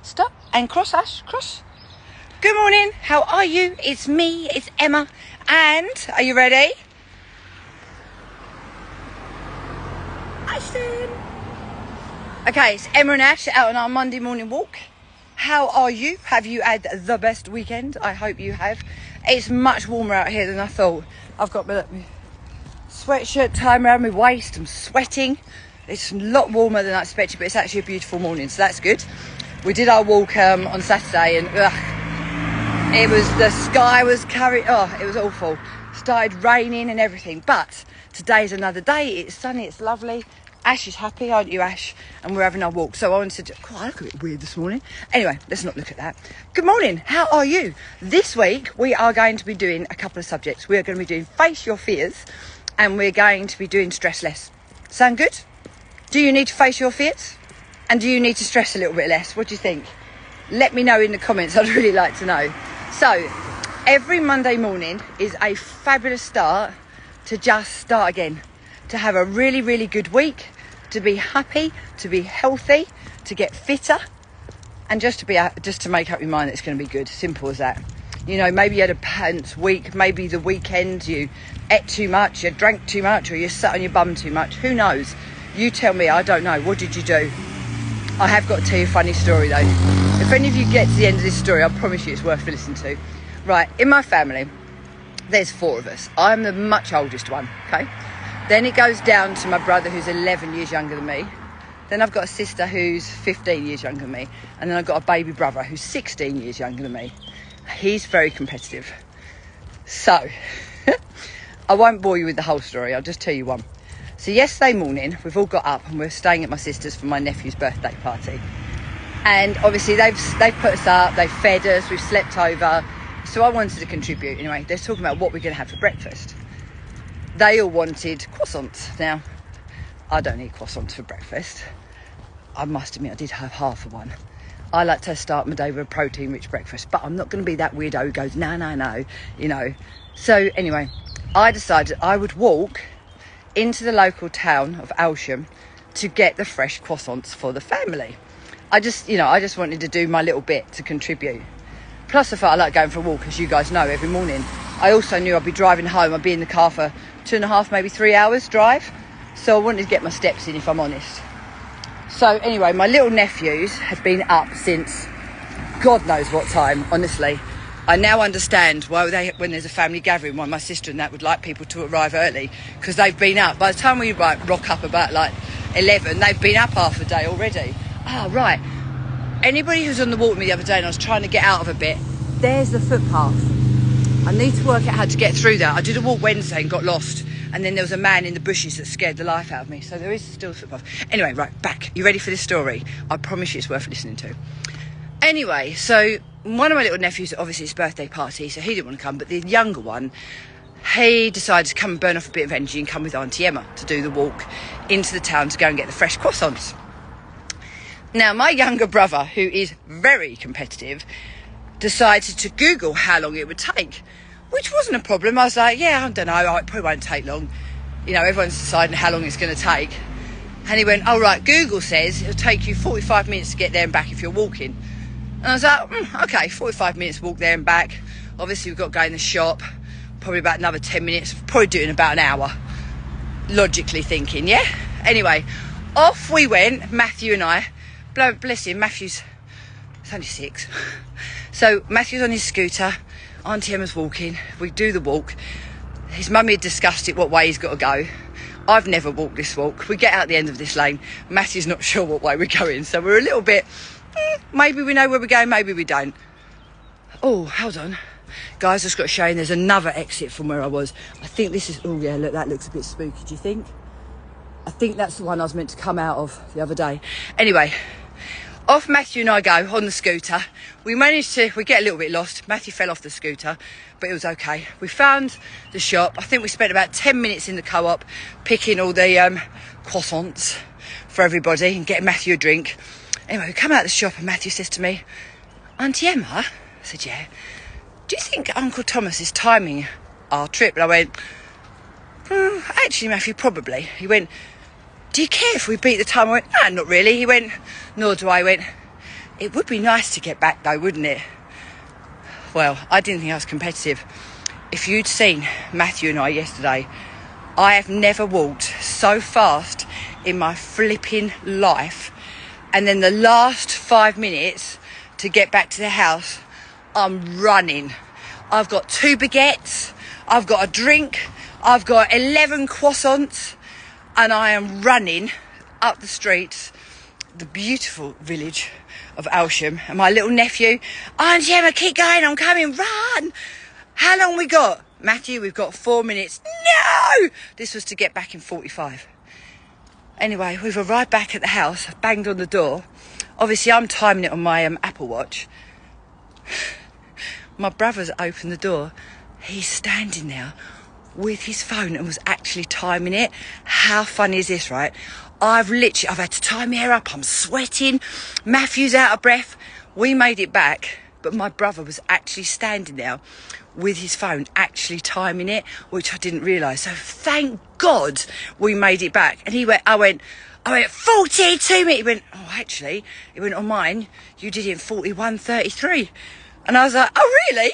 Stop and cross, Ash, cross. Good morning, how are you? It's me, it's Emma, and are you ready? Ashton. Okay, it's Emma and Ash out on our Monday morning walk. How are you? Have you had the best weekend? I hope you have. It's much warmer out here than I thought. I've got my sweatshirt tied around my waist. I'm sweating. It's a lot warmer than I expected, but it's actually a beautiful morning, so that's good. We did our walk on Saturday, and the sky was carried. Oh, it was awful. Started raining and everything, but today's another day. It's sunny. It's lovely. Ash is happy, aren't you, Ash? And we're having our walk. So I wanted to... God, I look a bit weird this morning. Anyway, let's not look at that. Good morning. How are you? This week, we are going to be doing a couple of subjects. We are going to be doing Face Your Fears, and we're going to be doing Stress Less. Sound good? Do you need to face your fears? And do you need to stress a little bit less? What do you think? Let me know in the comments. I'd really like to know. So, every Monday morning is a fabulous start to just start again. To have a really, really good week. To be happy, to be healthy, to get fitter, and just to make up your mind that it's going to be good. Simple as that. You know, maybe you had a pants week, maybe the weekend you ate too much, you drank too much, or you sat on your bum too much. Who knows? You tell me. I don't know. What did you do? I have got to tell you a funny story though. If any of you get to the end of this story, I promise you it's worth listening to. Right, in my family, there's 4 of us. I'm the much oldest one, okay? Then it goes down to my brother, who's 11 years younger than me. Then I've got a sister who's 15 years younger than me. And then I've got a baby brother who's 16 years younger than me. He's very competitive. So, I won't bore you with the whole story. I'll just tell you one. So yesterday morning, we've all got up and we're staying at my sister's for my nephew's birthday party. And obviously they've put us up, they've fed us, we've slept over. So I wanted to contribute. Anyway, they're talking about what we're going to have for breakfast. They all wanted croissants. Now, I don't eat croissants for breakfast. I must admit, I did have half of one. I like to start my day with a protein-rich breakfast, but I'm not going to be that weirdo who goes, no, you know. So anyway, I decided I would walk into the local town of Alsham to get the fresh croissants for the family. I just wanted to do my little bit to contribute. Plus, I felt I like going for a walk, as you guys know, every morning. I also knew I'd be driving home. I'd be in the car for 2.5, maybe 3 hours drive. So I wanted to get my steps in, if I'm honest. So anyway, my little nephews have been up since God knows what time, honestly. I now understand why when there's a family gathering, why my sister and that would like people to arrive early, because they've been up. By the time we rock up about like 11, they've been up half a day already. Ah, right. Anybody who's on the walk with me the other day and I was trying to get out of a bit, there's the footpath. I need to work out how to get through that. I did a walk Wednesday and got lost. And then there was a man in the bushes that scared the life out of me. So there is still a footpath. Anyway, right, back. You ready for this story? I promise you it's worth listening to. Anyway, so one of my little nephews, obviously his birthday party, so he didn't want to come. But the younger one, he decided to come and burn off a bit of energy and come with Auntie Emma to do the walk into the town to go and get the fresh croissants. Now, my younger brother, who is very competitive, decided to Google how long it would take, which wasn't a problem. I was like, yeah, I don't know, it probably won't take long. You know, everyone's deciding how long it's going to take. And he went, oh, right, Google says it'll take you 45 minutes to get there and back if you're walking. And I was like, okay, 45 minutes walk there and back. Obviously, we've got to go in the shop, probably about another 10 minutes, probably do it in about an hour, logically thinking, yeah? Anyway, off we went, Matthew and I. Bless him, Matthew's only 6. So Matthew's on his scooter, Auntie Emma's walking, we do the walk. His mummy had discussed it, what way he's got to go. I've never walked this walk. We get out the end of this lane, Matthew's not sure what way we're going, so we're a little bit, maybe we know where we're going, maybe we don't. Oh, hold on. Guys, I've just got to show you, there's another exit from where I was. I think this is, oh yeah, look, that looks a bit spooky, do you think? I think that's the one I was meant to come out of the other day. Anyway, off Matthew and I go on the scooter. We get a little bit lost. Matthew fell off the scooter, but it was okay. We found the shop. I think we spent about 10 minutes in the co-op picking all the croissants for everybody and getting Matthew a drink. Anyway, we come out of the shop and Matthew says to me, Auntie Emma? I said, yeah. Do you think Uncle Thomas is timing our trip? And I went, actually, Matthew, probably. He went, do you care if we beat the time? I went, not really. He went, nor do I. I went, It would be nice to get back though, wouldn't it? Well, I didn't think I was competitive. If you'd seen Matthew and I yesterday, I have never walked so fast in my flipping life. And then the last 5 minutes to get back to the house, I'm running. I've got 2 baguettes, I've got a drink, I've got 11 croissants, and I am running up the streets, the beautiful village of Alsham. And my little nephew, Auntie Emma, keep going, I'm coming, run! How long we got? Matthew, we've got 4 minutes. No! This was to get back in 45. Anyway, we've arrived back at the house. I've banged on the door. Obviously, I'm timing it on my Apple Watch. My brother's opened the door. He's standing there with his phone and was actually timing it. How funny is this, right? I've had to tie my hair up. I'm sweating. Matthew's out of breath. We made it back, but my brother was actually standing there with his phone actually timing it, which I didn't realise. So thank God we made it back. And I went 42 minutes. He went, oh, actually, on mine, you did it in 41:33. And I was like, oh, really?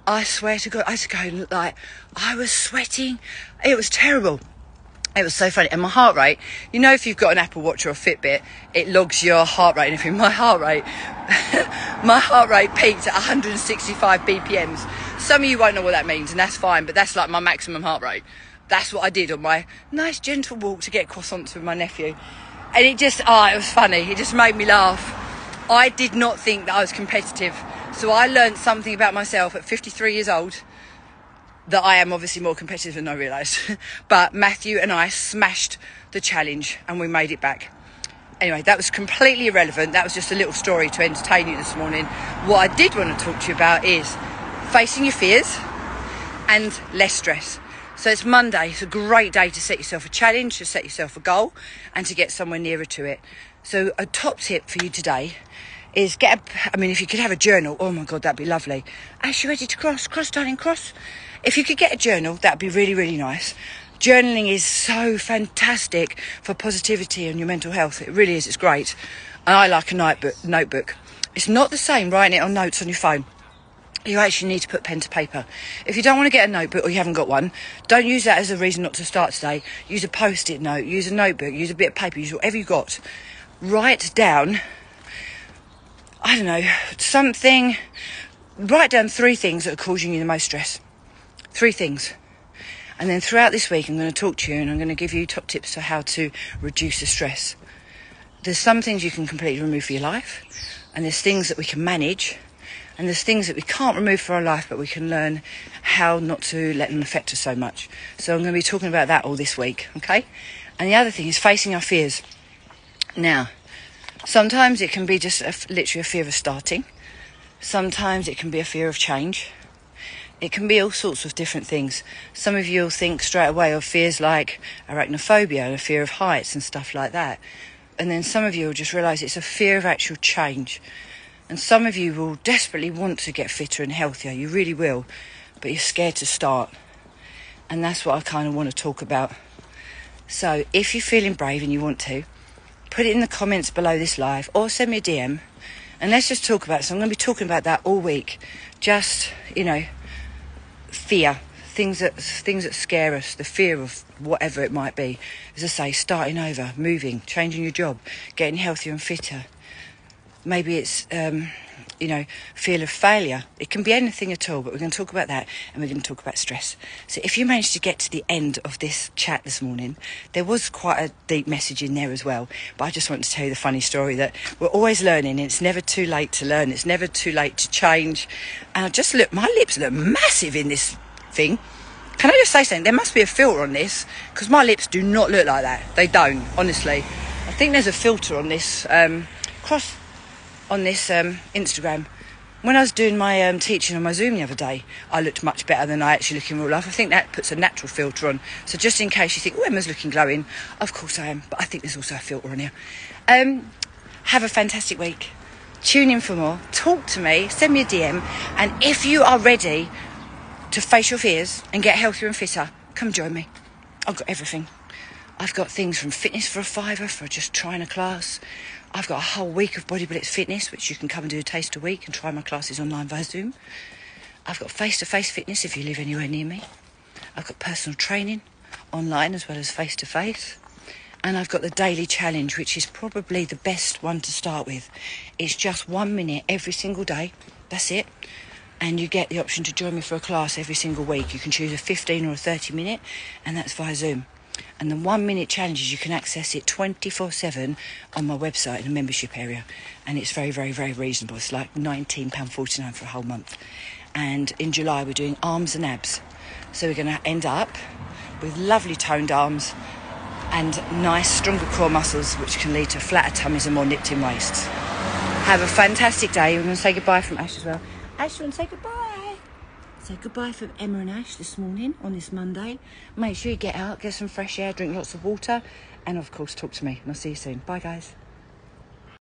I swear to God, I was going like, I was sweating. It was terrible. It was so funny. And my heart rate, you know, if you've got an Apple Watch or a Fitbit, it logs your heart rate and everything. My heart rate peaked at 165 BPMs. Some of you won't know what that means, and that's fine, but that's like my maximum heart rate. That's what I did on my nice gentle walk to get croissants with my nephew. And it was funny. It just made me laugh. I did not think that I was competitive. So I learned something about myself at 53 years old, that I am obviously more competitive than I realised. But Matthew and I smashed the challenge and we made it back. Anyway, that was completely irrelevant. That was just a little story to entertain you this morning. What I did want to talk to you about is facing your fears and less stress. So it's Monday. It's a great day to set yourself a challenge, to set yourself a goal, and to get somewhere nearer to it. So a top tip for you today is if you could have a journal, oh my God, that'd be lovely. Ash, you ready to cross, darling, cross? If you could get a journal, that'd be really, really nice. Journaling is so fantastic for positivity and your mental health. It really is. It's great. And I like a notebook. It's not the same writing it on notes on your phone. You actually need to put pen to paper. If you don't want to get a notebook or you haven't got one, don't use that as a reason not to start today. Use a post-it note, use a notebook, use a bit of paper, use whatever you've got. Write down, I don't know, write down 3 things that are causing you the most stress. 3 things. And then throughout this week, I'm going to talk to you and I'm going to give you top tips for how to reduce the stress. There's some things you can completely remove for your life, and there's things that we can manage, and there's things that we can't remove for our life, but we can learn how not to let them affect us so much. So I'm going to be talking about that all this week, okay? And the other thing is facing our fears. Now, sometimes it can be just literally a fear of starting. Sometimes it can be a fear of change. It can be all sorts of different things. Some of you will think straight away of fears like arachnophobia and a fear of heights and stuff like that. And then some of you will just realise it's a fear of actual change. And some of you will desperately want to get fitter and healthier. You really will. But you're scared to start. And that's what I kind of want to talk about. So if you're feeling brave and you want to, put it in the comments below this live or send me a DM. And let's just talk about it. So I'm going to be talking about that all week. Just, fear, things that scare us, the fear of whatever it might be. As I say, starting over, moving, changing your job, getting healthier and fitter. Maybe it's, fear of failure. It can be anything at all, but we're going to talk about that, and we're going to talk about stress. So if you managed to get to the end of this chat this morning, there was quite a deep message in there as well, but I just want to tell you the funny story that we're always learning, and it's never too late to learn. It's never too late to change. And my lips look massive in this thing. Can I just say something? There must be a filter on this, because my lips do not look like that. They don't, honestly. I think there's a filter on this Instagram. When I was doing my teaching on my Zoom the other day, I looked much better than I actually look in real life. I think that puts a natural filter on. So just in case you think, oh, Emma's looking glowing, of course I am, but I think there's also a filter on here. Have a fantastic week. Tune in for more. Talk to me. Send me a DM. And if you are ready to face your fears and get healthier and fitter, come join me. I've got everything. I've got things from fitness for a £5 for just trying a class. I've got a whole week of Body Blitz Fitness, which you can come and do a taste a week and try my classes online via Zoom. I've got face-to-face fitness if you live anywhere near me. I've got personal training online as well as face-to-face. And I've got the daily challenge, which is probably the best one to start with. It's just 1 minute every single day. That's it. And you get the option to join me for a class every single week. You can choose a 15 or a 30 minute, and that's via Zoom. And the 1 minute challenges, you can access it 24/7 on my website in the membership area. And it's very, very, very reasonable. It's like £19.49 for a whole month. And in July, we're doing arms and abs. So we're going to end up with lovely toned arms and nice, stronger core muscles, which can lead to flatter tummies and more nipped-in waists. Have a fantastic day. We're going to say goodbye from Ash as well. Ash, you want to say goodbye? Say goodbye from Emma and Ash this morning on this Monday. Make sure you get out, get some fresh air, drink lots of water, and of course talk to me. And I'll see you soon. Bye, guys.